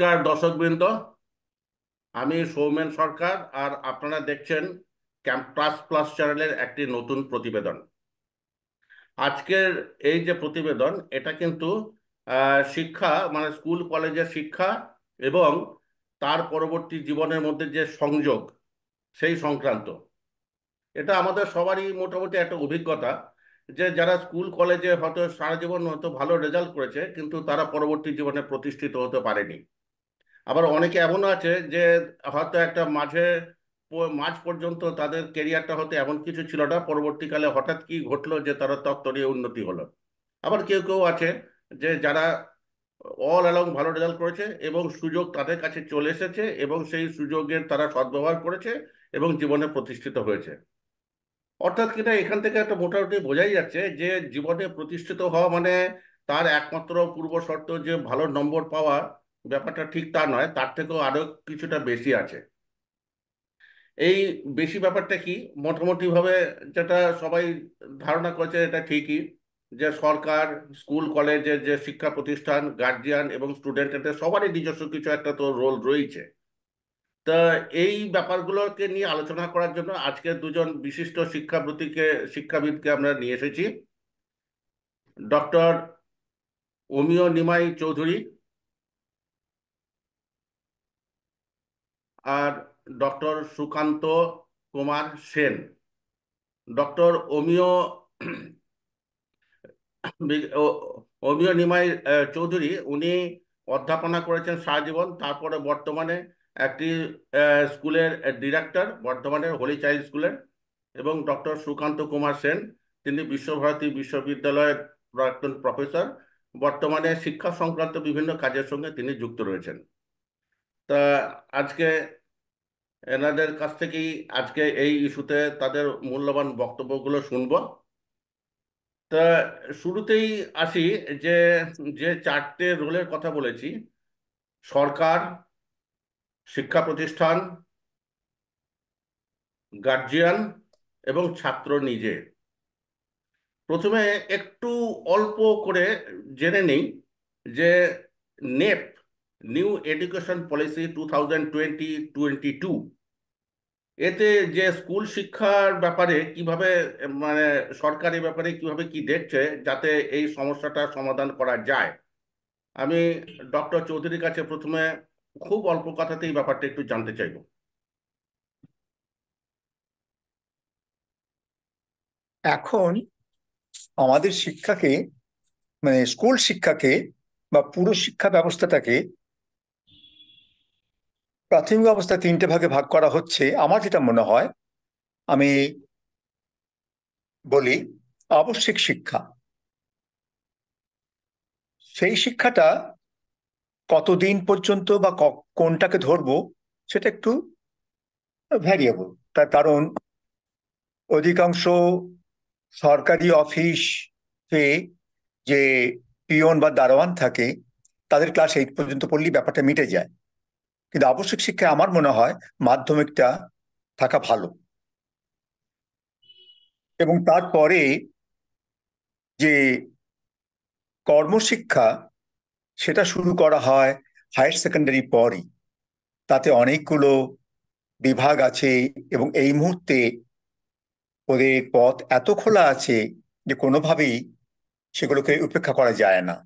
নমস্কার দর্শকবৃন্দ, আমি সৌমেন সরকার আর আপনারা দেখছেন ক্যাম্পাস প্লাস চ্যানেলের একটি নতুন প্রতিবেদন। আজকের এই যে প্রতিবেদন এটা কিন্তু শিক্ষা মানে স্কুল কলেজের শিক্ষা এবং তার পরবর্তী জীবনের মধ্যে যে সংযোগ সেই সংক্রান্ত। এটা আমাদের সবারই মোটামুটি একটা অভিজ্ঞতা যে যারা স্কুল কলেজে হয়তো সারা জীবন হয়তো ভালো রেজাল্ট করেছে কিন্তু তারা পরবর্তী জীবনে প্রতিষ্ঠিত হতে পারেনি। আবার অনেকে এমনও আছে যে হয়তো একটা মাঝ পর্যন্ত তাদের কেরিয়ারটা হয়তো এমন কিছু ছিল না, পরবর্তীকালে হঠাৎ কি ঘটলো যে তারা তত্ত্বনীয় উন্নতি হলো। আবার কেউ কেউ আছে যে যারা অল অ্যালং ভালো রেজাল্ট করেছে এবং সুযোগ তাদের কাছে চলে এসেছে এবং সেই সুযোগের তারা সদ্ব্যবহার করেছে এবং জীবনে প্রতিষ্ঠিত হয়েছে। অর্থাৎ কিনা এখান থেকে একটা মোটামুটি বোঝাই যাচ্ছে যে জীবনে প্রতিষ্ঠিত হওয়া মানে তার একমাত্র পূর্ব শর্ত যে ভালো নম্বর পাওয়া, ব্যাপারটা ঠিক তা নয়, তার থেকেও আরো কিছুটা বেশি আছে। এই বেশি ব্যাপারটা কি, মোটামুটি ভাবে যেটা সবাই ধারণা করছে এটা ঠিকই, যে সরকার, স্কুল কলেজের যে শিক্ষা প্রতিষ্ঠান, গার্জিয়ান এবং স্টুডেন্ট, এদের সবারই নিজস্ব কিছু একটা তো রোল রয়েছে। তা এই ব্যাপারগুলোকে নিয়ে আলোচনা করার জন্য আজকে দুজন বিশিষ্ট শিক্ষাবিদকে আমরা নিয়ে এসেছি। ডক্টর অমিয় নিমাই চৌধুরী আর ডক্টর সুকান্ত কুমার সেন। ডক্টর অমিয় নিমাই চৌধুরী উনি অধ্যাপনা করেছেন সারা জীবন, তারপরে বর্তমানে একটি স্কুলের ডিরেক্টর, বর্ধমানের হোলি চাইল্ড স্কুলের। এবং ডক্টর সুকান্ত কুমার সেন, তিনি বিশ্বভারতী বিশ্ববিদ্যালয়ের প্রাক্তন প্রফেসর, বর্তমানে শিক্ষা সংক্রান্ত বিভিন্ন কাজের সঙ্গে তিনি যুক্ত রয়েছেন। তা আজকে এনাদের কাছ থেকেই আজকে এই ইস্যুতে তাদের মূল্যবান বক্তব্যগুলো শুনবো। তা শুরুতেই আসি যে যে চারটে রোলের কথা বলেছি, সরকার, শিক্ষা প্রতিষ্ঠান, গার্জিয়ান এবং ছাত্র নিজে। প্রথমে একটু অল্প করে জেনে নেই যে নেপ, নিউ এডুকেশন পলিসি 2020-22, এতে যে স্কুল শিক্ষার ব্যাপারে কিভাবে মানে সরকার এই ব্যাপারে কিভাবে কি দেখছে যাতে এই সমস্যাটা সমাধান করা যায়। আমি ডক্টর চৌধুরীর কাছে প্রথমে খুব অল্প কথাতেই ব্যাপারটা একটু জানতে চাইবো। এখন আমাদের শিক্ষাকে, মানে স্কুল শিক্ষাকে বা পুরো শিক্ষা ব্যবস্থাটাকে প্রাথমিক অবস্থায় তিনটে ভাগে ভাগ করা হচ্ছে। আমার যেটা মনে হয়, আমি বলি আবশ্যিক শিক্ষা। সেই শিক্ষাটা কতদিন পর্যন্ত বা কোনটাকে ধরবো সেটা একটু ভ্যারিয়েবল। তার কারণ অধিকাংশ সরকারি অফিসে যে পিয়ন বা দারোয়ান থাকে, তাদের ক্লাস 8 পর্যন্ত পড়লেই ব্যাপারটা মিটে যায়। কিন্তু আবশ্যিক শিক্ষায় আমার মনে হয় মাধ্যমিকটা থাকা ভালো, এবং তারপরে যে কর্মশিক্ষা সেটা শুরু করা হয় হায়ার সেকেন্ডারি পরই। তাতে অনেকগুলো বিভাগ আছে এবং এই মুহূর্তে ওদের পথ এত খোলা আছে যে কোনোভাবেই সেগুলোকে উপেক্ষা করা যায় না।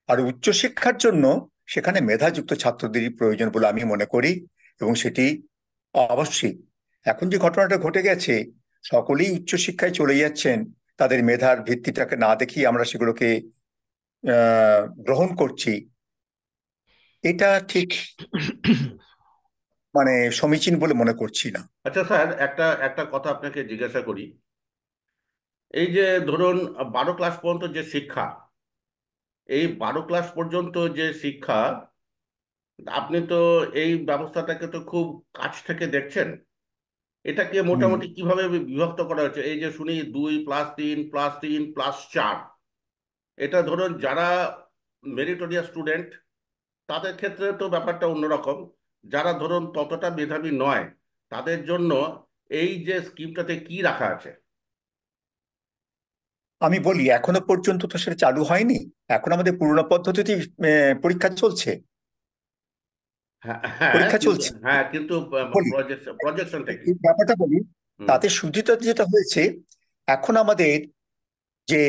আর উচ্চশিক্ষার জন্য সেখানে মেধাযুক্ত ছাত্রদেরই প্রয়োজন বলে আমি মনে করি, এবং সেটি অবশ্যই। এখন যে ঘটনাটা ঘটে গেছে, সকলেই উচ্চশিক্ষায় চলে যাচ্ছেন, তাদের মেধার ভিত্তিটাকে না দেখি আমরা সেগুলোকে গ্রহণ করছি। এটা ঠিক মানে সমীচীন বলে মনে করছি না। আচ্ছা স্যার, একটা একটা কথা আপনাকে জিজ্ঞাসা করি। এই যে ধরুন 12 ক্লাস পর্যন্ত যে শিক্ষা, এই 12 ক্লাস পর্যন্ত যে শিক্ষা, আপনি তো এই ব্যবস্থাটাকে তো খুব কাছ থেকে দেখছেন। এটাকে হুম। মোটামুটি কিভাবে বিভক্ত করা হচ্ছে? এই যে শুনি 2+3+3+4, এটা ধরুন যারা মেরিটোরিয়াস স্টুডেন্ট তাদের ক্ষেত্রে তো ব্যাপারটা অন্যরকম। যারা ধরুন ততটা মেধাবী নয় তাদের জন্য এই যে স্কিমটাতে কি রাখা আছে? আমি বলি এখনো পর্যন্ত তো সেটা চালু হয়নি। এখন আমাদের পুরোনো পদ্ধতিতেই পরীক্ষা চলছে। হ্যাঁ হ্যাঁ, পরীক্ষা কিন্তু চলছে। হ্যাঁ কিন্তু বলি, প্রজেকশনটা কি? এই ব্যাপারটা বলি। হুম। তাতে সুবিধা যেটা হয়েছে, এখন আমাদের যে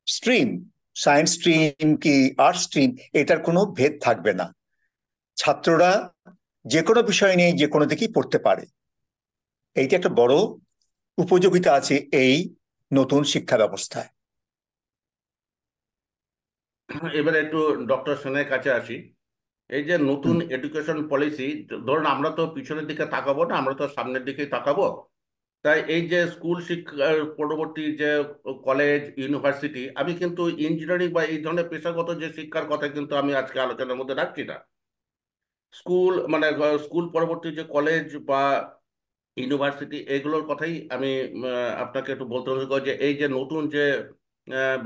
স্ট্রিম, সায়েন্স স্ট্রিম কি আর্টস স্ট্রিম, এটার কোনো ভেদ থাকবে না। ছাত্ররা যে কোনো বিষয় নিয়ে যে কোনো দিকেই পড়তে পারে। এইটা একটা বড় উপযোগিতা আছে এই নতুন শিক্ষা ব্যবস্থায়। এবারে একটু ডক্টর সেনের কাছে আসি। এই যে নতুন হুম। এডুকেশন পলিসি, ধরুন আমরা তো পিছনের দিকে তাকাবো না, আমরা তো সামনের দিকেই তাকাবো। তাই এই যে স্কুল শিক্ষার পরবর্তী যে কলেজ ইউনিভার্সিটি, আমি কিন্তু ইঞ্জিনিয়ারিং বা এই ধরনের পেশাগত যে শিক্ষার কথা কিন্তু আমি আজকে আলোচনার মধ্যে রাখছি না। স্কুল মানে স্কুল পরবর্তী যে কলেজ বা ইউনিভার্সিটি, এগুলোর কথাই আমি আপনাকে একটু বলতে হবে যে এই যে নতুন যে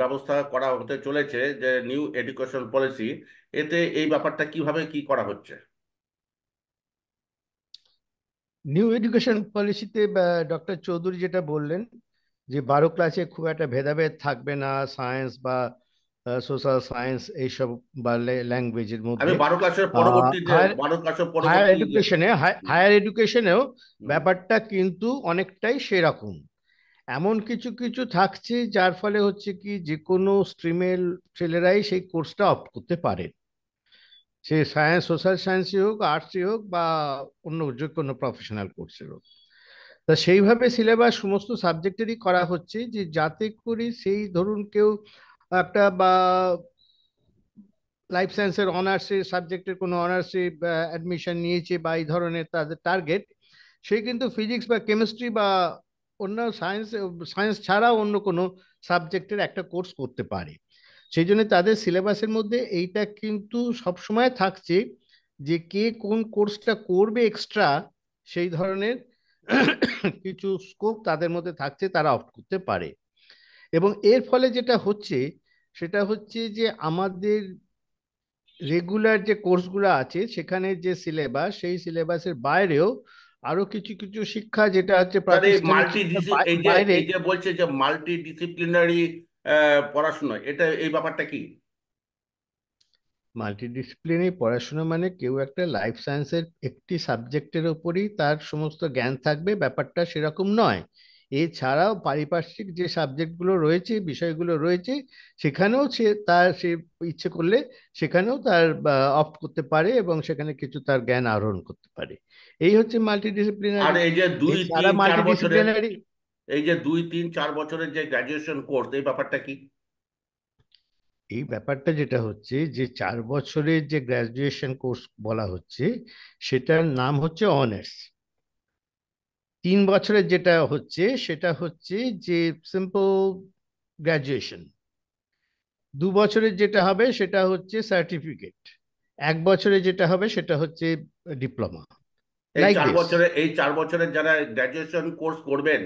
ব্যবস্থা করা হতে চলেছে, যে নিউ এডুকেশন পলিসি, এতে এই ব্যাপারটা কিভাবে কি করা হচ্ছে? নিউ এডুকেশন পলিসিতে ডক্টর চৌধুরী যেটা বললেন, যে 12 ক্লাসে খুব একটা ভেদাভেদ থাকবে না, সায়েন্স বা সোশ্যাল সায়েন্স এইসব বা ল্যাঙ্গুয়েজের আমি মধ্যে। 12 ক্লাসের পরবর্তী যে হায়ার 12 ক্লাসের হায়ার পরবর্তী যে এডুকেশনে হুম, হায়ার এডুকেশনেও হুম। ব্যাপারটা কিন্তু অনেকটাই সেরকম। এমন কিছু কিছু থাকছে যার ফলে হচ্ছে কি যে কোনো স্ট্রিমের ছেলেরাই সেই কোর্সটা অপ্ট করতে পারে, সে সায়েন্স সোশ্যাল সায়েন্সই হোক, আর্টসই হোক, বা অন্য যে কোনো প্রফেশনাল কোর্সের হোক। তা সেইভাবে সিলেবাস সমস্ত সাবজেক্টেরই করা হচ্ছে, যে যাতে করে সেই ধরুন কেউ একটা বা লাইফ সায়েন্সের অনার্সের সাবজেক্টের কোনো অনার্সে অ্যাডমিশন নিয়েছে বা এই ধরনের তাদের টার্গেট, সে কিন্তু ফিজিক্স বা কেমিস্ট্রি বা অন্য সায়েন্স সায়েন্স ছাড়াও অন্য কোনো সাবজেক্টের একটা কোর্স করতে পারে। সেই জন্য তাদের সিলেবাসের মধ্যে এইটা কিন্তু সবসময় থাকছে, যে কে কোন কোর্সটা করবে এক্সট্রা, সেই ধরনের কিছু স্কোপ তাদের মধ্যে থাকছে, তারা অপ্ট করতে পারে। এবং এর ফলে যেটা হচ্ছে সেটা হচ্ছে যে আমাদের রেগুলার যে কোর্সগুলো আছে সেখানে যে সিলেবাস, সেই সিলেবাসের বাইরেও আরো কিছু কিছু শিক্ষা যেটা হচ্ছে স্যার, এই প্রাতিষ্ঠানিক শিক্ষার বাইরে। এই যে বলছে যে মাল্টি ডিসিপ্লিনারি পড়াশোনা, এটা এই ব্যাপারটা কি? মাল্টিডিসিপ্লিনারি পড়াশোনা মানে কেউ একটা লাইফ সায়েন্সের একটি সাবজেক্টের উপরই তার সমস্ত জ্ঞান থাকবে, ব্যাপারটা সেরকম নয়। এছাড়াও পারিপার্শ্বিক যে সাবজেক্টগুলো রয়েছে, বিষয়গুলো রয়েছে, সেখানেও সে ইচ্ছে করলে সেখানেও তার অপ্ট করতে পারে এবং সেখানে কিছু তার জ্ঞান আহরণ করতে পারে। এই হচ্ছে আর মাল্টিডিসিপ্লিনারি। এই যে দুই এছাড়া তিন চার বছরের মাল্টিডিসিপ্লিনারি এই যে 2 3 4 বছরের যে গ্রাজুয়েশন কোর্স, এই ব্যাপারটা কি? এই ব্যাপারটা যেটা হচ্ছে যে 4 বছরের যে গ্রাজুয়েশন কোর্স বলা হচ্ছে, সেটার নাম হচ্ছে অনার্স। 3 বছরের যেটা হচ্ছে সেটা হচ্ছে যে সিম্পল গ্রাজুয়েশন। 2 বছরের যেটা হবে সেটা হচ্ছে সার্টিফিকেট। 1 বছরে যেটা হবে সেটা হচ্ছে ডিপ্লোমা, লাইক দিস। এই 4 বছরের যারা গ্রাজুয়েশন কোর্স করবেন,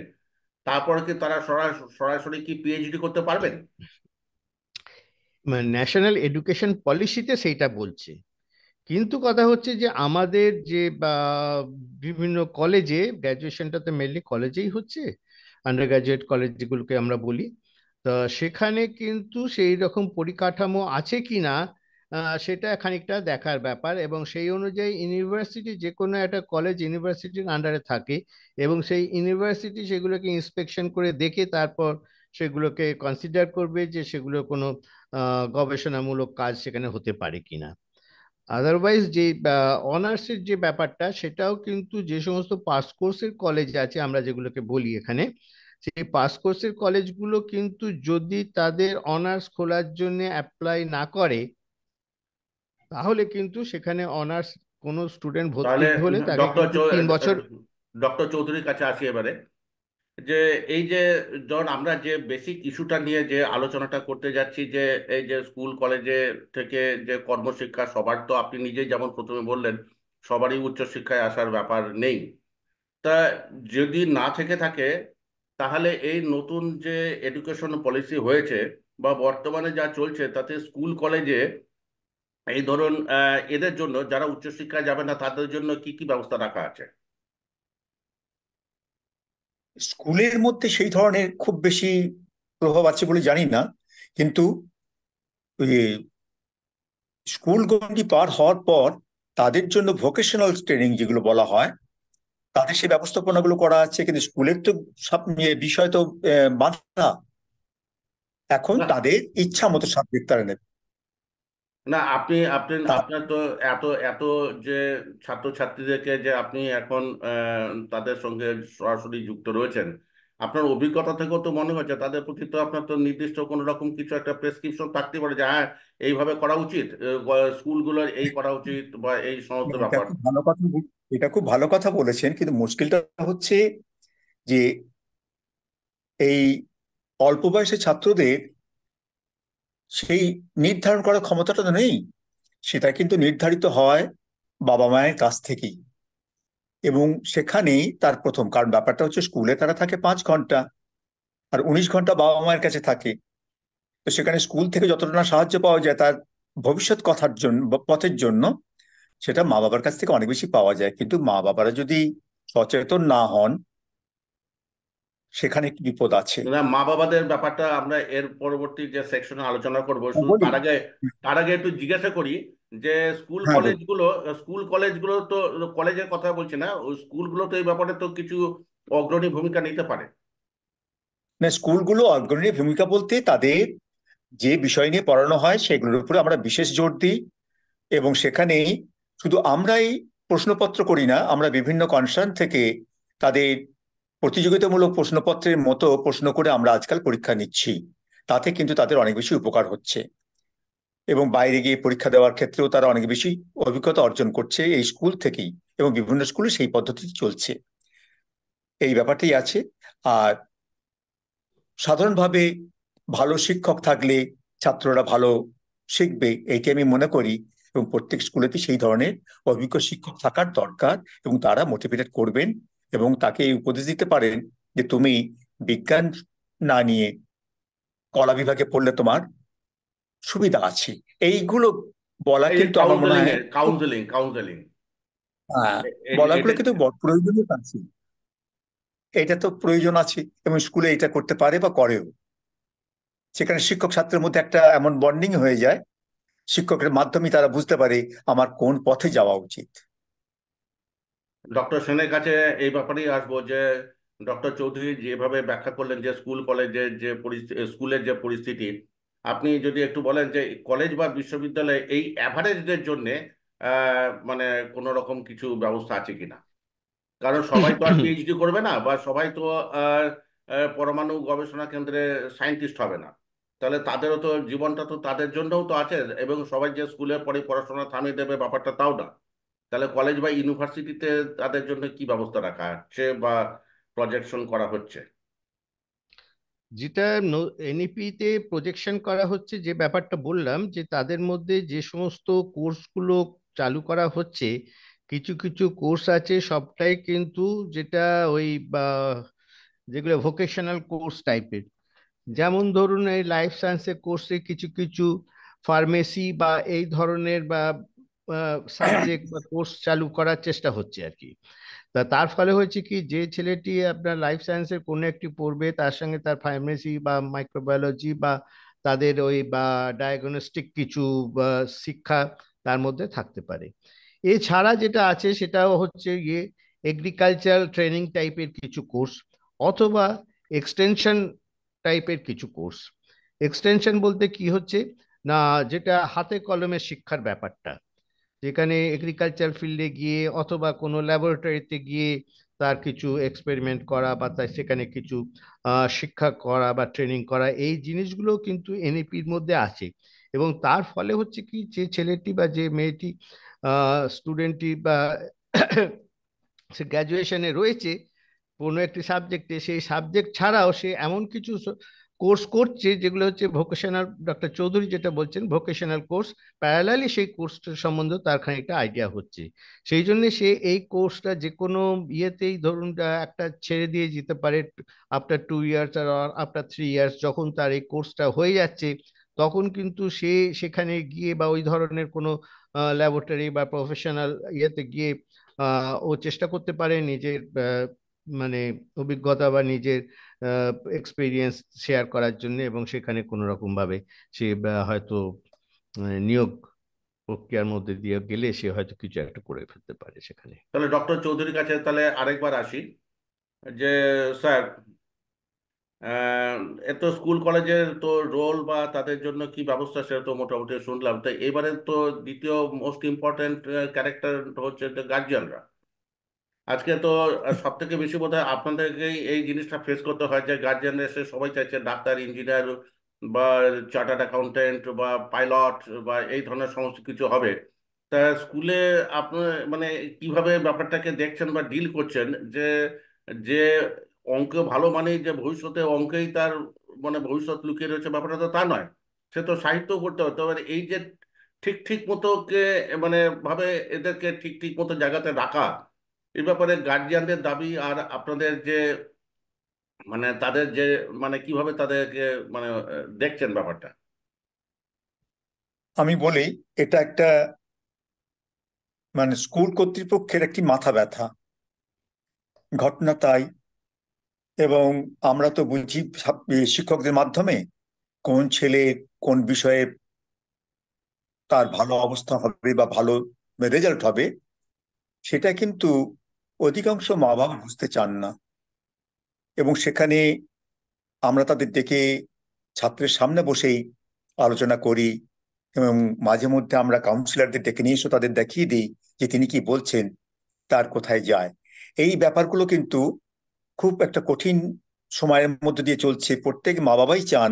তারপরে কি তারা সরাসরি কি পিএইচডি করতে পারবেন? ন্যাশনাল এডুকেশন পলিসিতে সেইটা বলছে। কিন্তু কথা হচ্ছে যে আমাদের যে বা বিভিন্ন কলেজে, গ্র্যাজুয়েশনটা তো মেনলি কলেজেই হচ্ছে, আন্ডার গ্রাজুয়েট কলেজ যেগুলোকে আমরা বলি, তো সেখানে কিন্তু সেই রকম পরিকাঠামো আছে কি না সেটা খানিকটা দেখার ব্যাপার। এবং সেই অনুযায়ী ইউনিভার্সিটি, যে কোনো একটা কলেজ ইউনিভার্সিটির আন্ডারে থাকে, এবং সেই ইউনিভার্সিটি সেগুলোকে ইন্সপেকশন করে দেখে তারপর সেগুলোকে কনসিডার করবে যে সেগুলো কোনো গবেষণামূলক কাজ সেখানে হতে পারে কিনা। আদারওয়াইজ যে অনার্সের যে ব্যাপারটা, সেটাও কিন্তু যে সমস্ত পাস কোর্সের কলেজ আছে আমরা যেগুলোকে বলি এখানে, সেই পাস কোর্সের কলেজগুলো কিন্তু যদি তাদের অনার্স খোলার জন্য অ্যাপ্লাই না করে, তাহলে কিন্তু সেখানে অনার্স কোনো স্টুডেন্ট ভর্তি তাহলে হলে তাকে ডক্টর কিন্তু 3 বছর। ডক্টর চৌধুরীর কাছে আসি এবারে। যে এই যে ধরুন আমরা যে বেসিক ইস্যুটা নিয়ে যে আলোচনাটা করতে যাচ্ছি, যে এই যে স্কুল কলেজে থেকে যে কর্মশিক্ষা, সবার তো আপনি নিজেই যেমন প্রথমে বললেন, সবারই উচ্চশিক্ষায় আসার ব্যাপার নেই। তা যদি না থেকে থাকে, তাহলে এই নতুন যে এডুকেশন পলিসি হয়েছে বা বর্তমানে যা চলছে, তাতে স্কুল কলেজে এই ধরুন এদের জন্য যারা উচ্চশিক্ষায় যাবে না, তাদের জন্য কি কি ব্যবস্থা রাখা আছে? স্কুলের মধ্যে সেই ধরনের খুব বেশি প্রভাব আছে বলে জানি না, কিন্তু ওই স্কুল গণ্ডি পার হওয়ার পর তাদের জন্য ভোকেশনাল ট্রেনিং যেগুলো বলা হয়, তাদের সেই ব্যবস্থাপনাগুলো করা আছে, কিন্তু স্কুলের তো সব বিষয় তো বাধা। এখন না তাদের ইচ্ছা মতো সাবজেক্ট তারা নেবে। না, আপনি আপনি তা- আপনার তো এত এত যে ছাত্রছাত্রীদেরকে যে আপনি এখন তাদের সঙ্গে সরাসরি যুক্ত রয়েছেন, আপনার অভিজ্ঞতা থেকেও তো মনে হচ্ছে তাদের প্রতি তো আপনার তো নির্দিষ্ট কোনো রকম কিছু একটা প্রেসক্রিপশন থাকতে পারে যে হ্যাঁ এইভাবে করা উচিত, স্কুলগুলোর এই করা উচিত বা এই সমস্ত এটা ব্যাপার। খুব ভালো কথা এটা খুব ভালো কথা বলেছেন, কিন্তু মুশকিলটা হচ্ছে যে এই অল্প বয়সের ছাত্রদের সেই নির্ধারণ করার ক্ষমতাটা তো নেই। সেটা কিন্তু নির্ধারিত হয় বাবা মায়ের কাছ থেকেই। এবং সেখানেই তার প্রথম, কারণ ব্যাপারটা হচ্ছে স্কুলে তারা থাকে 5 ঘন্টা, আর 19 ঘন্টা বাবা মায়ের কাছে থাকে। তো সেখানে স্কুল থেকে যতটা না সাহায্য পাওয়া যায় তার ভবিষ্যৎ কথার জন্য বা পথের জন্য, সেটা মা বাবার কাছ থেকে অনেক বেশি পাওয়া যায়। কিন্তু মা বাবারা যদি সচেতন না হন, সেখানে একটি বিপদ আছে। না, মা বাবাদের ব্যাপারটা আমরা এর পরবর্তী যে সেকশনে আলোচনা করব, শুধু বলি। তার আগে একটু জিজ্ঞাসা করি যে হ্যাঁ, বলি। স্কুল কলেজগুলো তো, কলেজের কথা বলছি না, ওই স্কুলগুলো তো এই ব্যাপারে তো কিছু অগ্রণী ভূমিকা নিতে পারে। না, স্কুলগুলো অগ্রণী ভূমিকা বলতে তাদের যে বিষয় নিয়ে পড়ানো হয় সেগুলোর উপরে আমরা বিশেষ জোর দিই। এবং সেখানেই শুধু আমরাই প্রশ্নপত্র করি না, আমরা বিভিন্ন কনসার্ন থেকে তাদের প্রতিযোগিতামূলক প্রশ্নপত্রের মতো প্রশ্ন করে আমরা আজকাল পরীক্ষা নিচ্ছি। তাতে কিন্তু তাদের অনেক বেশি উপকার হচ্ছে, এবং বাইরে গিয়ে পরীক্ষা দেওয়ার ক্ষেত্রেও তারা অনেক বেশি অভিজ্ঞতা অর্জন করছে এই স্কুল থেকেই। এবং বিভিন্ন স্কুলে সেই পদ্ধতি চলছে। এই ব্যাপারটাই আছে। আর সাধারণভাবে ভালো শিক্ষক থাকলে ছাত্ররা ভালো শিখবে, এইটি আমি মনে করি। এবং প্রত্যেক স্কুলেতে সেই ধরনের অভিজ্ঞ শিক্ষক থাকার দরকার, এবং তারা মোটিভেটেড করবেন এবং তাকে এই উপদেশ দিতে পারেন যে তুমি বিজ্ঞান না নিয়ে কলা বিভাগে পড়লে তোমার সুবিধা আছে। এইগুলো বলা এই যে কিন্তু আমার মনে কাউন্সেলিং হয় এর কাউন্সেলিং আহ, বলাগুলো এটা কিন্তু প্রয়োজন আছে। এটা তো প্রয়োজন আছে, এবং স্কুলে এটা করতে পারে বা করেও। সেখানে শিক্ষক ছাত্রের মধ্যে একটা এমন বন্ডিং হয়ে যায়, শিক্ষকের মাধ্যমে তারা বুঝতে পারে আমার কোন পথে যাওয়া উচিত। ডক্টর সেনের কাছে এই ব্যাপারেই আসবো যে ডক্টর চৌধুরী যেভাবে ব্যাখ্যা করলেন যে স্কুল কলেজের যে পরিস্থিতি, স্কুলের যে পরিস্থিতি, আপনি যদি একটু বলেন যে কলেজ বা বিশ্ববিদ্যালয়ে এই অ্যাভারেজদের জন্য মানে কোনো রকম কিছু ব্যবস্থা আছে কিনা? কারণ সবাই তো আর পিএইচডি করবে না, বা সবাই তো আহ, পরমাণু গবেষণা কেন্দ্রে সায়েন্টিস্ট হবে না। তাহলে তাদেরও তো জীবনটা তো তাদের জন্যও তো আছে, এবং সবাই যে স্কুলে পড়ে পড়াশোনা থামিয়ে দেবে ব্যাপারটা তাও না। তাহলে কলেজ বা ইউনিভার্সিটিতে তাদের জন্য কি ব্যবস্থা রাখা হচ্ছে বা প্রজেকশন করা হচ্ছে? যেটা এনইপি তে প্রজেকশন করা হচ্ছে, যে ব্যাপারটা বললাম, যে তাদের মধ্যে যে সমস্ত কোর্সগুলো চালু করা হচ্ছে, কিছু কিছু কোর্স আছে সবটাই কিন্তু, যেটা ওই বা যেগুলো ভোকেশনাল কোর্স টাইপের। যেমন ধরুন এই লাইফ সায়েন্সের কোর্সে কিছু কিছু ফার্মেসি বা এই ধরনের বা সাবজেক্ট বা কোর্স চালু করার চেষ্টা হচ্ছে আর কি। তার ফলে হয়েছে কি, যে ছেলেটি আপনার লাইফ সায়েন্সের কোনো একটি পড়বে, তার সঙ্গে তার ফার্মেসি বা মাইক্রোবায়োলজি বা তাদের ওই বা ডায়াগনস্টিক কিছু বা শিক্ষা তার মধ্যে থাকতে পারে। এছাড়া যেটা আছে সেটাও হচ্ছে গিয়ে এগ্রিকালচারাল ট্রেনিং টাইপের কিছু কোর্স, অথবা এক্সটেনশন টাইপের কিছু কোর্স। এক্সটেনশন বলতে কি হচ্ছে না, যেটা হাতে কলমে শিক্ষার ব্যাপারটা, যেখানে এগ্রিকালচার ফিল্ডে গিয়ে অথবা কোনো ল্যাবরেটরিতে গিয়ে তার কিছু এক্সপেরিমেন্ট করা বা তার সেখানে কিছু শিক্ষা করা বা ট্রেনিং করা, এই জিনিসগুলো কিন্তু এনইপির মধ্যে আছে। এবং তার ফলে হচ্ছে কি, যে ছেলেটি বা যে মেয়েটি স্টুডেন্টটি বা সে গ্র্যাজুয়েশনে রয়েছে কোনো একটি সাবজেক্টে, সেই সাবজেক্ট ছাড়াও সে এমন কিছু কোর্স করছে যেগুলো হচ্ছে ভোকেশনাল, ডক্টর চৌধুরী যেটা বলছেন ভোকেশনাল কোর্স, প্যারালালি সেই কোর্সটার সম্বন্ধে তার খানিকটা আইডিয়া হচ্ছে। সেই জন্য সে এই কোর্সটা যে কোনো ইয়েতেই ধরুন একটা ছেড়ে দিয়ে যেতে পারে আফটার 2 ইয়ার্স আর আফটার 3 ইয়ার্স, যখন তার এই কোর্সটা হয়ে যাচ্ছে, তখন কিন্তু সে সেখানে গিয়ে বা ওই ধরনের কোনো ল্যাবরেটরি বা প্রফেশনাল ইয়েতে গিয়ে ও চেষ্টা করতে পারে নিজের মানে অভিজ্ঞতা বা নিজের এক্সপিরিয়েন্স শেয়ার করার জন্য, এবং সেখানে কোনো রকম ভাবে সে হয়তো নিয়োগ প্রক্রিয়ার মধ্যে দিয়ে গেলে সে হয়তো কিছু একটা করে ফেলতে পারে সেখানে। তাহলে ডক্টর চৌধুরীর কাছে তাহলে আরেকবার আসি, যে স্যার, আহ, এ তো স্কুল কলেজের তো রোল বা তাদের জন্য কি ব্যবস্থা সেটা তো মোটামুটি শুনলাম। তো এবারে তো দ্বিতীয় মোস্ট ইম্পর্ট্যান্ট ক্যারেক্টার হচ্ছে গার্জিয়ানরা। আজকে তো সব থেকে বেশি বোধহয় আপনাদেরকেই এই জিনিসটা ফেস করতে হয়, যে গার্জিয়ানরা এসে সবাই চাইছে ডাক্তার, ইঞ্জিনিয়ার বা চার্টার্ড অ্যাকাউন্টেন্ট বা পাইলট বা এই ধরনের সমস্ত কিছু হবে। তা স্কুলে আপনার মানে কিভাবে ব্যাপারটাকে দেখছেন বা ডিল করছেন, যে যে অঙ্ক ভালো মানেই যে ভবিষ্যতে অঙ্কেই তার মানে ভবিষ্যৎ লুকিয়ে রয়েছে, ব্যাপারটা তো তা নয়। সে তো সাহিত্য করতে হবে। তবে এই যে ঠিক ঠিক মতো মানে ভাবে এদেরকে ঠিক ঠিক মতো জায়গাতে রাখা, এই ব্যাপারে গার্জিয়ানদের দাবি আর আপনাদের যে মানে তাদের যে মানে কিভাবে তাদেরকে মানে দেখছেন ব্যাপারটা। আমি বলি, এটা একটা মানে স্কুল কর্তৃপক্ষের একটি মাথা ব্যথা ঘটনা, তাই। এবং আমরা তো বুঝি শিক্ষকদের মাধ্যমে কোন ছেলে কোন বিষয়ে তার ভালো অবস্থা হবে বা ভালো রেজাল্ট হবে, সেটা কিন্তু অধিকাংশ মা বাবা বুঝতে চান না। এবং সেখানে আমরা তাদের ডেকে ছাত্রের সামনে বসেই আলোচনা করি, এবং মাঝে মধ্যে আমরা কাউন্সিলরদের ডেকে নিয়ে এসে তাদের দেখিয়ে দিই যে তিনি কি বলছেন, তার কোথায় যায়। এই ব্যাপারগুলো কিন্তু খুব একটা কঠিন সময়ের মধ্যে দিয়ে চলছে। প্রত্যেক মা বাবাই চান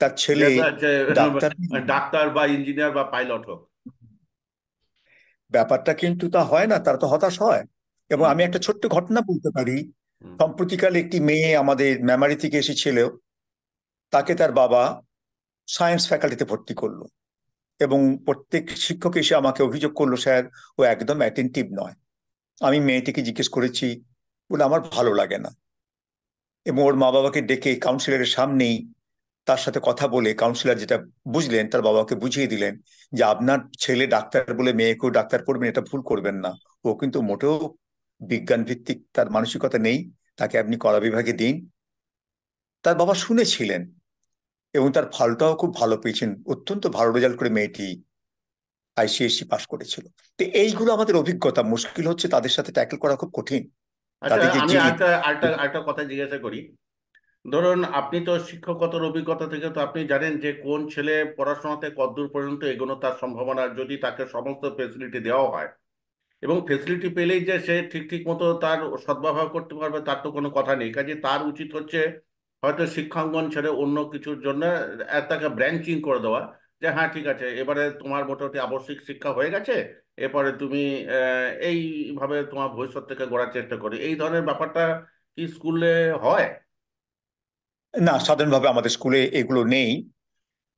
তার ছেলে যেটা হচ্ছে ডাক্তার। ডাক্তার বা ইঞ্জিনিয়ার বা পাইলট হোক। ব্যাপারটা কিন্তু তা হয় না, তারা তো হতাশ হয়। এবং হুম আমি একটা ছোট্ট ঘটনা বলতে পারি। হুম। সম্প্রতিকালে একটি মেয়ে আমাদের মেমারি থেকে এসেছিল, তাকে তার বাবা সায়েন্স ফ্যাকাল্টিতে ভর্তি করলো। এবং প্রত্যেক শিক্ষক এসে আমাকে অভিযোগ করলো, স্যার ও একদম অ্যাটেন্টিভ নয়। আমি মেয়েটিকে জিজ্ঞেস করেছি, বলে আমার ভালো লাগে না। এবং ওর মা বাবাকে ডেকে কাউন্সিলরের সামনেই তার সাথে কথা বলে কাউন্সিলর যেটা বুঝলেন তার বাবাকে বুঝিয়ে দিলেন যে আপনার ছেলে ডাক্তার বলে মেয়েকেও ডাক্তার করবেন, এটা ভুল করবেন না। ও কিন্তু মোটেও বিজ্ঞান ভিত্তিক তার মানসিকতা নেই, তাকে আপনি কলা বিভাগে দিন। তার বাবা শুনেছিলেন এবং তার ফলটাও খুব ভালো পেয়েছেন, অত্যন্ত ভালো রেজাল্ট করে মেয়েটি আইসিএসসি পাশ করেছিল। তো এইগুলো আমাদের অভিজ্ঞতা, মুশকিল হচ্ছে তাদের সাথে ট্যাকেল করা খুব কঠিন, আচ্ছা, তাদের যে আমি জিদ। আরেকটা আরেকটা আরেকটা কথা জিজ্ঞাসা করি। ধরুন আপনি তো শিক্ষকতার অভিজ্ঞতা থেকে তো আপনি জানেন যে কোন ছেলে পড়াশোনাতে কতদূর পর্যন্ত এগোনো তার সম্ভাবনা, যদি তাকে সমস্ত ফেসিলিটি দেওয়া হয়। এবং ফেসিলিটি পেলেই যে সে ঠিক ঠিক মতো তার সদ্ব্যবহার করতে পারবে তার তো কোনো কথা নেই। কাজে তার উচিত হচ্ছে হয়তো শিক্ষাঙ্গন ছেড়ে অন্য কিছুর জন্য তাকে ব্রাঞ্চিং করে দেওয়া, যে হ্যাঁ ঠিক আছে, এবারে তোমার মোটামুটি আবশ্যিক শিক্ষা হয়ে গেছে, এরপরে তুমি এইভাবে তোমার ভবিষ্যৎ থেকে গড়ার চেষ্টা করি, এই ধরনের ব্যাপারটা কি স্কুলে হয়? না, সাধারণভাবে আমাদের স্কুলে এগুলো নেই।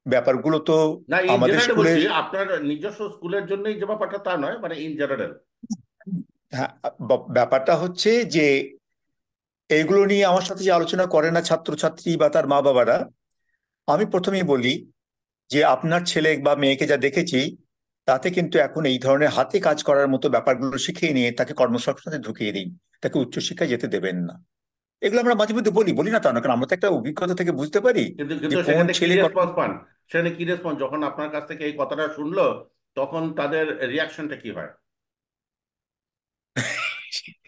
ব্যাপারগুলো তো না, ইন আমাদের জেনারেল বলছি, স্কুলের। আপনার নিজস্ব স্কুলের জন্যই যে ব্যাপারটা তা নয়, মানে ইন জেনারেল। হ্যাঁ, ব্যাপারটা হচ্ছে যে এইগুলো নিয়ে আমার সাথে যে আলোচনা করে না ছাত্রছাত্রী বা তার মা বাবারা, আমি প্রথমেই বলি যে আপনার ছেলে বা মেয়েকে যা দেখেছি, তাতে কিন্তু এখন এই ধরনের হাতে কাজ করার মতো ব্যাপারগুলো শিখিয়ে নিয়ে তাকে কর্মসংস্থানে ঢুকিয়ে দিন, তাকে উচ্চশিক্ষায় যেতে দেবেন না। এগুলো আমরা মাঝে মধ্যে বলি, বলি না তা না, কারণ আমরা তো একটা অভিজ্ঞতা থেকে বুঝতে পারি কিন্তু যে কিন্তু কোন সেখানে কি ছেলে রেসপন্স পান? সেখানে কি রেসপন্স যখন আপনার কাছ থেকে এই কথাটা শুনলো, তখন তাদের রিয়াকশনটা কি হয়?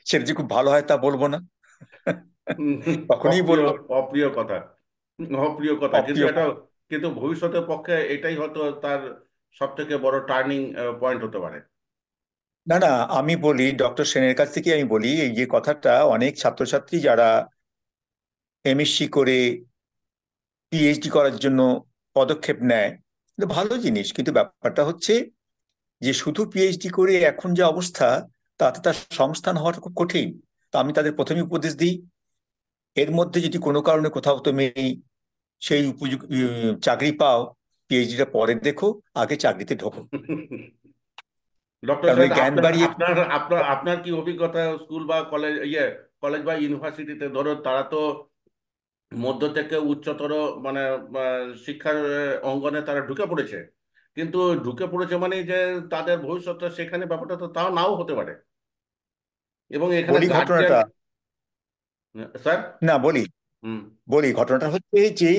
সেটা যে খুব ভালো হয় তা বলবো না। হুম, কখনই অপ্রিয়, বলবো অপ্রিয় কথা, অপ্রিয় কথা, কিন্তু অপ্রিয় এটা কথা। কিন্তু ভবিষ্যতের পক্ষে এটাই হয়তো তার সব থেকে বড় টার্নিং পয়েন্ট হতে পারে। না না, আমি বলি ডক্টর সেনের কাছ থেকে আমি বলি, এই যে কথাটা অনেক ছাত্রছাত্রী যারা এমএসসি করে পিএইচডি করার জন্য পদক্ষেপ নেয়, এটা ভালো জিনিস, কিন্তু ব্যাপারটা হচ্ছে যে শুধু পিএইচডি করে এখন যে অবস্থা, তাতে তার সংস্থান হওয়াটা খুব কঠিন। তো আমি তাদের প্রথমে উপদেশ দিই, এর মধ্যে যদি কোনো কারণে কোথাও তুমি সেই উপযুক্ত চাকরি পাও, পিএইচডিটা পরে দেখো, আগে চাকরিতে ঢোকো। ডক্টর কারণ ওই সাহেব, জ্ঞান আপনার বাড়িয়ে। আপনার আপনার আপনার কি অভিজ্ঞতা স্কুল বা কলেজ, কলেজ বা ইউনিভার্সিটিতে? ধরো তারা তো মধ্য থেকে উচ্চতর মানে শিক্ষার অঙ্গনে তারা ঢুকে পড়েছে, কিন্তু ঢুকে পড়েছে মানে যে তাদের ভবিষ্যৎটা সেখানে, ব্যাপারটা তো তাও নাও হতে পারে। এবং এখানে বলি গার্জিয়ান। ঘটনাটা। স্যার। না, বলি হুম। বলি ঘটনাটা হচ্ছে যে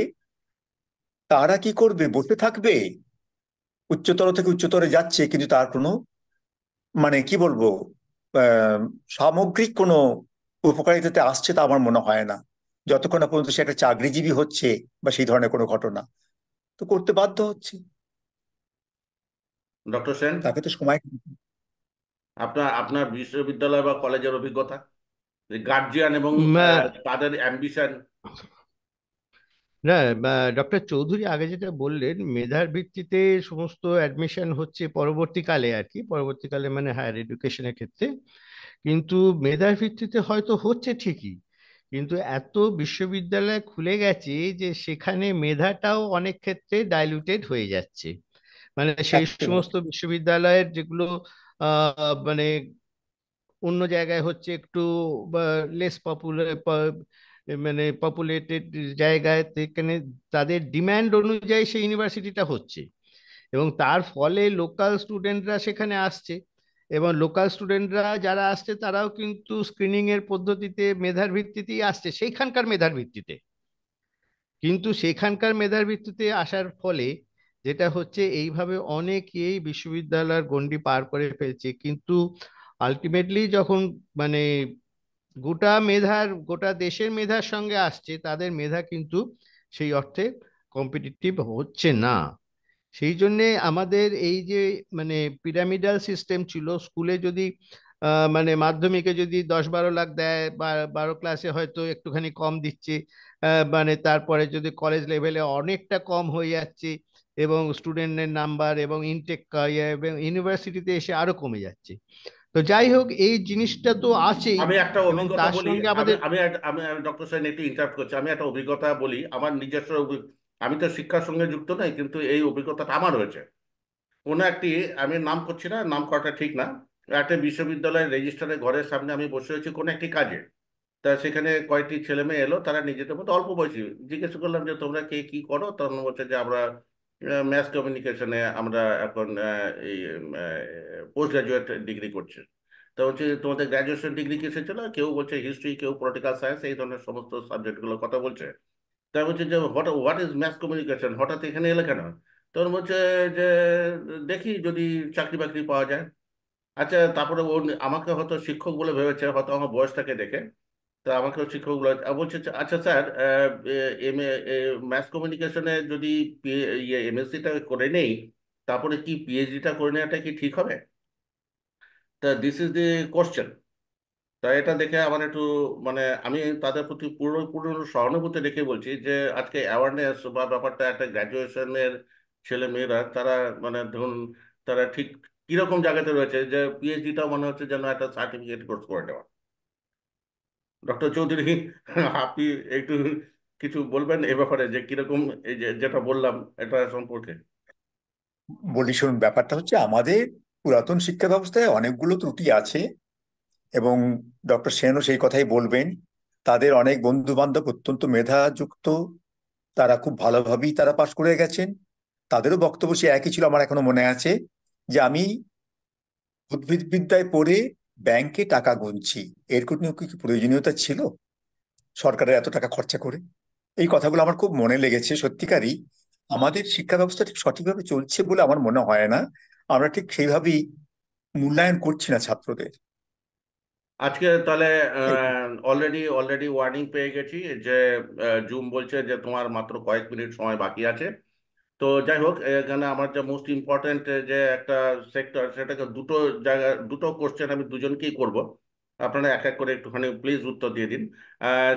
তারা কি করবে, বসে থাকবে? উচ্চতর থেকে উচ্চতরে যাচ্ছে, কিন্তু তার কোনো মানে কি বলবো, আহ, সামগ্রিক কোনো উপকারিতাতে আসছে তা আমার মনে হয় না, যতক্ষণ না পর্যন্ত সে একটা চাকরিজীবী হচ্ছে বা সেই ধরনের কোনো ঘটনা। তো করতে বাধ্য হচ্ছে, ডক্টর সেন, তাকে তো সময়। আপনার আপনার বিশ্ববিদ্যালয় বা কলেজের অভিজ্ঞতা, গার্জিয়ান এবং তাদের অ্যাম্বিশন। না, ডক্টর চৌধুরী আগে যেটা বললেন মেধার ভিত্তিতে সমস্ত অ্যাডমিশন হচ্ছে পরবর্তীকালে আর কি, পরবর্তীকালে মানে হায়ার এডুকেশনের ক্ষেত্রে। কিন্তু মেধার ভিত্তিতে হয়তো হচ্ছে ঠিকই, কিন্তু এত বিশ্ববিদ্যালয় খুলে গেছে যে সেখানে মেধাটাও অনেক ক্ষেত্রে ডাইলুটেড হয়ে যাচ্ছে। মানে সেই একেবারে। সমস্ত বিশ্ববিদ্যালয়ের যেগুলো মানে অন্য জায়গায় হচ্ছে একটু লেস পপুলার, মানে পপুলেটেড জায়গায়, সেখানে তাদের ডিমান্ড অনুযায়ী সেই ইউনিভার্সিটিটা হচ্ছে, এবং তার ফলে লোকাল স্টুডেন্টরা সেখানে আসছে। এবং লোকাল স্টুডেন্টরা যারা আসছে তারাও কিন্তু স্ক্রিনিং এর পদ্ধতিতে মেধার ভিত্তিতেই আসছে, সেইখানকার মেধার ভিত্তিতে। কিন্তু সেখানকার মেধার ভিত্তিতে আসার ফলে যেটা হচ্ছে, এইভাবে অনেকেই বিশ্ববিদ্যালয়ের গণ্ডি পার করে ফেলছে, কিন্তু আলটিমেটলি যখন মানে গোটা দেশের মেধার সঙ্গে আসছে, তাদের মেধা কিন্তু সেই অর্থে কম্পিটিটিভ হচ্ছে না। সেই জন্যে আমাদের এই যে মানে পিরামিডাল সিস্টেম ছিল স্কুলে, যদি মানে মাধ্যমিকে যদি 10-12 লাখ দেয়, বা 12 ক্লাসে হয়তো একটুখানি কম দিচ্ছে, মানে তারপরে যদি কলেজ লেভেলে অনেকটা কম হয়ে যাচ্ছে, এবং স্টুডেন্টের নাম্বার এবং ইনটেক এবং ইউনিভার্সিটিতে এসে আরো কমে যাচ্ছে। তো যাই হোক, এই জিনিসটা তো আছেই, আমি একটা এবং অভিজ্ঞতা তার বলি। সঙ্গে আমি আমাদের আমি আমি ডক্টর সেন একটু ইন্টারাপ্ট করছি, আমি একটা অভিজ্ঞতা বলি, আমার নিজস্ব আমি তো শিক্ষার সঙ্গে যুক্ত নই, কিন্তু এই অভিজ্ঞতাটা আমার হয়েছে। কোনো একটি, আমি নাম করছি না, নাম করাটা ঠিক না, একটা বিশ্ববিদ্যালয়ের রেজিস্ট্রারের ঘরের সামনে আমি বসে হয়েছি কোনো একটি কাজে। তা সেখানে কয়েকটি ছেলে মেয়ে এলো, তারা নিজেদের মধ্যে অল্প বয়সী। জিজ্ঞেস করলাম যে তোমরা কে কি করো, তখন বলছে যে আমরা ম্যাস কমিউনিকেশনে আমরা এখন এই পোস্ট গ্রাজুয়েট ডিগ্রি করছি। তা হচ্ছে তোমাদের গ্রাজুয়েশন ডিগ্রি কিসে ছিল, কেউ বলছে হিস্ট্রি, কেউ পলিটিক্যাল সায়েন্স, এই ধরনের সমস্ত সাবজেক্টগুলোর কথা বলছে। তা বলছে যে হোয়াট ইজ ম্যাস কমিউনিকেশন, হঠাৎ এখানে এলে কেন? তখন বলছে যে দেখি যদি চাকরি বাকরি পাওয়া যায়। আচ্ছা, তারপরে ও আমাকে হয়তো শিক্ষক বলে ভেবেছে, হয়তো আমার বয়সটাকে দেখে। তা আমাকেও শিক্ষক বলে বলছে যে, আচ্ছা স্যার, এম এ ম্যাস কমিউনিকেশনে যদি এমএসসিটা করে নেই, তারপরে কি পিএইচডিটা করে নেওয়াটা কি ঠিক হবে? তা দিস ইজ দি কোশ্চেন। তা এটা দেখে আমার একটু মানে আমি তাদের প্রতি পুরো পুরো সহানুভূতি রেখে বলছি যে আজকে অ্যাওয়ারনেস বা ব্যাপারটা একটা গ্র্যাজুয়েশনের ছেলে মেয়েরা তারা মানে ধরুন তারা ঠিক কিরকম জায়গাতে রয়েছে, যে পিএইচডিটাও মনে হচ্ছে যেন একটা সার্টিফিকেট কোর্স করে নেওয়া। ডক্টর চৌধুরী, আপনি একটু কিছু বলবেন এ ব্যাপারে, যে কিরকম এই যে যেটা বললাম এটা সম্পর্কে? বলি শুনুন, ব্যাপারটা হচ্ছে আমাদের পুরাতন শিক্ষা ব্যবস্থায় অনেকগুলো ত্রুটি আছে, এবং ডক্টর সেনও সেই কথাই বলবেন। তাদের অনেক বন্ধু বান্ধব অত্যন্ত মেধাযুক্ত, তারা খুব ভালোভাবেই তারা পাশ করে গেছেন। তাদেরও বক্তব্য সে একই ছিল, আমার এখনো মনে আছে, যে আমি উদ্ভিদবিদ্যায় পড়ে ব্যাংকে টাকা গুনছি, এর কোনো কি কি প্রয়োজনীয়তা ছিল সরকারের এত টাকা খরচা করে? এই কথাগুলো আমার খুব মনে লেগেছে। সত্যিকারই আমাদের শিক্ষা ব্যবস্থা ঠিক সঠিকভাবে চলছে বলে আমার মনে হয় না, আমরা ঠিক সেইভাবেই মূল্যায়ন করছি না ছাত্রদের। আজকে তাহলে এই অলরেডি অলরেডি ওয়ার্নিং পেয়ে গেছি যে জুম বলছে যে তোমার মাত্র কয়েক মিনিট সময় বাকি আছে। তো যাই হোক, এখানে আমার যে মোস্ট ইম্পর্ট্যান্ট যে একটা সেক্টর, সেটাকে দুটো জায়গা দুটো কোশ্চেন আমি দুজনকেই করব। আপনারা এক এক করে একটুখানি প্লিজ উত্তর দিয়ে দিন।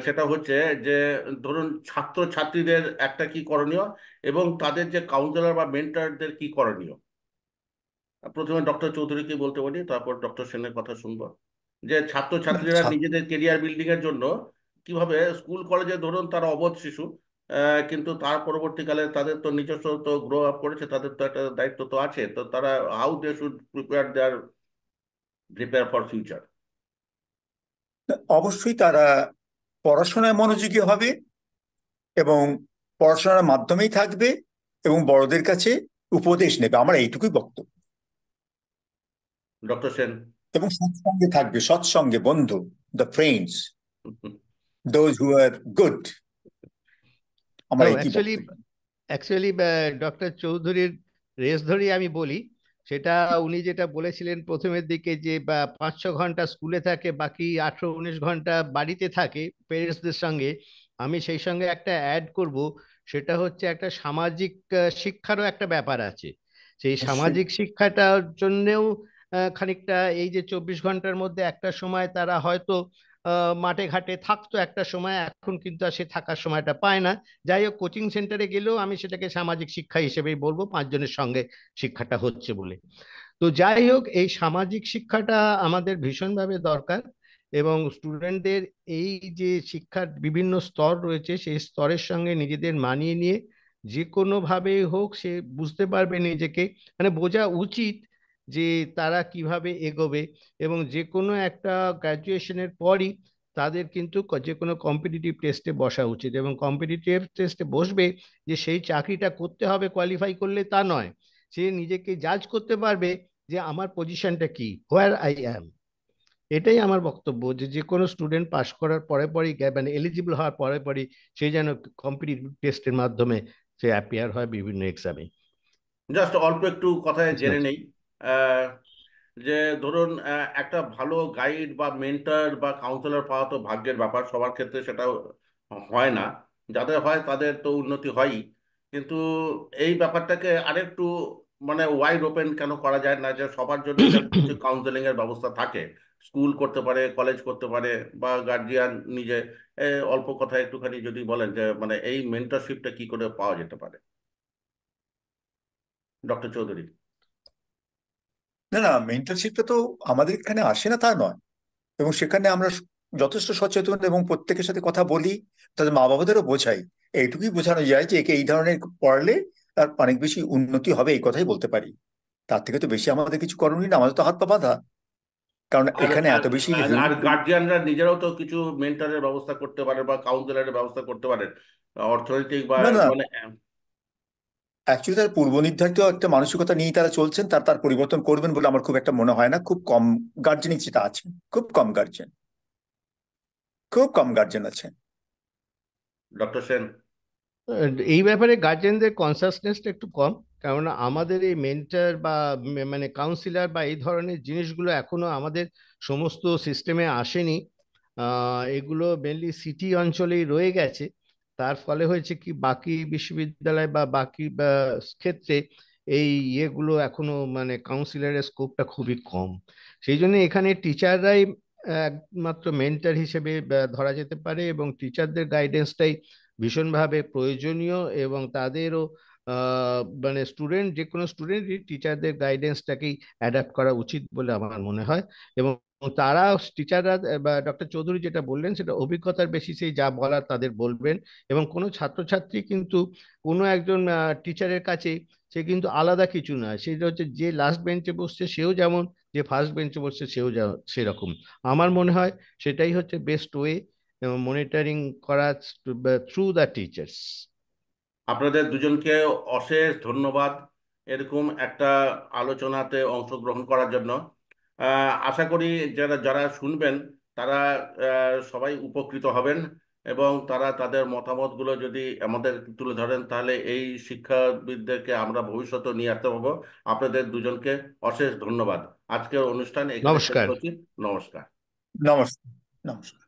সেটা হচ্ছে যে ধরুন ছাত্র ছাত্রীদের একটা কি করণীয়, এবং তাদের যে কাউন্সিলর বা মেন্টরদের কি করণীয়। প্রথমে ডক্টর চৌধুরীকে বলতে বলি, তারপর ডক্টর সেনের কথা শুনবো। যে না, ছাত্রছাত্রীরা নিজেদের কেরিয়ার বিল্ডিং এর জন্য কিভাবে, স্কুল কলেজে ধরুন তারা অবোধ শিশু, কিন্তু তার পরবর্তীকালে তাদের তো নিজস্ব তো গ্রো আপ করেছে, তাদের তো একটা দায়িত্ব তো আছে, তো তারা how they should prepare for future. অবশ্যই তারা পড়াশোনায় মনোযোগী হবে, এবং পড়াশোনার মাধ্যমেই থাকবে, এবং বড়দের কাছে উপদেশ নেবে, আমার এইটুকুই বক্তব্য। ডক্টর সেন। এবং সৎসঙ্গে থাকবে, সৎসঙ্গে, বন্ধু, the friends, those who are good, আমার তো এইটি অ্যাকচুয়ালি বক্তব্য। অ্যাকচুয়ালি ডক্টর চৌধুরীর রেস ধরেই আমি বলি, সেটা উনি যেটা বলেছিলেন প্রথমের দিকে যে 5-6 ঘন্টা স্কুলে থাকে, বাকি 18-19 ঘন্টা বাড়িতে থাকে পেরেন্টসদের সঙ্গে। আমি সেই সঙ্গে একটা অ্যাড করব, সেটা হচ্ছে একটা সামাজিক শিক্ষারও একটা ব্যাপার আছে। সেই নিশ্চয়ই। সামাজিক শিক্ষাটার জন্যেও খানিকটা, এই যে 24 ঘন্টার মধ্যে একটা সময় তারা হয়তো মাঠে ঘাটে থাকতো একটা সময়, এখন কিন্তু আর সে থাকার সময়টা পায় না। যাই হোক, কোচিং সেন্টারে গেলেও আমি সেটাকে সামাজিক শিক্ষা হিসেবেই বলবো, 5 জনের সঙ্গে শিক্ষাটা হচ্ছে বলে। তো যাই হোক, এই সামাজিক শিক্ষাটা আমাদের ভীষণভাবে দরকার। এবং স্টুডেন্টদের এই যে শিক্ষার বিভিন্ন স্তর রয়েছে, সেই স্তরের সঙ্গে নিজেদের মানিয়ে নিয়ে যে কোনো ভাবে হোক সে বুঝতে পারবে নিজেকে, মানে বোঝা উচিত যে তারা কিভাবে এগোবে। এবং যে কোনো একটা গ্র্যাজুয়েশনের পরই তাদের কিন্তু যে কোনো কম্পিটিটিভ টেস্টে বসা উচিত, এবং কম্পিটিটিভ টেস্টে বসবে যে সেই চাকরিটা করতে হবে কোয়ালিফাই করলে তা নয়, সে নিজেকে জাজ করতে পারবে যে আমার পজিশনটা কি, হোয়ার আই অ্যাম। এটাই আমার বক্তব্য, যে যে কোনো স্টুডেন্ট পাশ করার পরে পরেই মানে এলিজিবল হওয়ার পরে পরেই সে যেন কম্পিটিটিভ টেস্টের মাধ্যমে সে অ্যাপিয়ার হয় বিভিন্ন এক্সামে। জাস্ট অল্প একটু কথায় জেনে নেই। আহ, যে ধরুন একটা ভালো গাইড বা মেন্টর বা কাউন্সিলর পাওয়া তো ভাগ্যের ব্যাপার, সবার ক্ষেত্রে সেটা হয় না। যাদের হয় তাদের তো উন্নতি হয়ই, কিন্তু এই ব্যাপারটাকে আরেকটু মানে ওয়াইড ওপেন কেন করা যায় না, যে সবার জন্য যেন কিছু কাউন্সেলিং এর ব্যবস্থা থাকে। স্কুল করতে পারে, কলেজ করতে পারে, বা গার্জিয়ান নিজে। অল্প কথা একটুখানি যদি বলেন যে মানে এই মেন্টরশিপটা কি করে পাওয়া যেতে পারে, ডক্টর চৌধুরী। না না, মেন্টরশিপটা তো আমাদের এখানে আসে না তা নয়, এবং সেখানে আমরা যথেষ্ট সচেতন এবং প্রত্যেকের সাথে কথা বলি, তাদের মা বাবাদেরও বোঝাই। এইটুকুই বোঝানো যায় যে একে এই ধরনের পড়ালে তার অনেক বেশি উন্নতি হবে, এই কথাই বলতে পারি। তার থেকে তো বেশি আমাদের কিছু করণীয় না, আমাদের তো হাত পা বাঁধা। কারণ আর এখানে আর এত বেশি আর রুল। আর গার্জিয়ানরা নিজেরাও তো কিছু মেন্টরের ব্যবস্থা করতে পারে বা কাউন্সিলরের ব্যবস্থা করতে পারেন, অর্থনৈতিক বা না না, মানে অ্যাকচুয়ালি তার পূর্ব নির্ধারিত একটা মানসিকতা নিয়েই তারা চলছেন, তার পরিবর্তন করবেন বলে আমার খুব একটা মনে হয় না। খুব কম গার্জেনই যেটা আছে, খুব কম গার্জেন, খুব কম গার্জেন আছে। ডক্টর সেন। এই ব্যাপারে গার্জেনদের কনসাসনেসটা একটু কম, কারণ আমাদের এই মেন্টর বা মানে কাউন্সিলর বা এই ধরনের জিনিসগুলো এখনো আমাদের সমস্ত সিস্টেমে আসেনি। এগুলো মেনলি সিটি অঞ্চলেই রয়ে গেছে। তার ফলে হয়েছে কি, বাকি বিশ্ববিদ্যালয় বা বাকি ক্ষেত্রে এই ইয়েগুলো এখনো মানে কাউন্সিলরের স্কোপটা খুবই কম। সেই জন্য এখানে টিচাররাই একমাত্র মেন্টর হিসেবে ধরা যেতে পারে, এবং টিচারদের গাইডেন্সটাই ভীষণভাবে প্রয়োজনীয়। এবং তাদেরও মানে যে কোনো স্টুডেন্টই টিচারদের গাইডেন্সটাকেই অ্যাডাপ্ট করা উচিত বলে আমার মনে হয়। এবং তারা, টিচাররা বা ডক্টর চৌধুরী যেটা বললেন সেটা অভিজ্ঞতার বেসিসেই যা বলার তাদের বলবেন। এবং কোনো ছাত্রছাত্রী কিন্তু কোনো একজন টিচারের কাছে সে কিন্তু আলাদা কিছু না, সেটা হচ্ছে যে লাস্ট বেঞ্চে বসছে সেও যেমন, যে ফার্স্ট বেঞ্চে বসছে সেও সেরকম। আমার মনে হয় সেটাই হচ্ছে বেস্ট ওয়ে মনিটরিং করা থ্রু দ্য টিচার্স। আপনাদের দুজনকে অশেষ ধন্যবাদ এরকম একটা আলোচনাতে অংশগ্রহণ করার জন্য। আশা করি যারা যারা শুনবেন তারা সবাই উপকৃত হবেন, এবং তারা তাদের মতামতগুলো যদি আমাদের তুলে ধরেন তাহলে এই শিক্ষাবিদদেরকে আমরা ভবিষ্যতে নিয়ে আসতে পারবো। আপনাদের দুজনকে অশেষ ধন্যবাদ। আজকের অনুষ্ঠান এখানে শেষ নমস্কার। করছি। নমস্কার। নমস্কার। নমস্কার।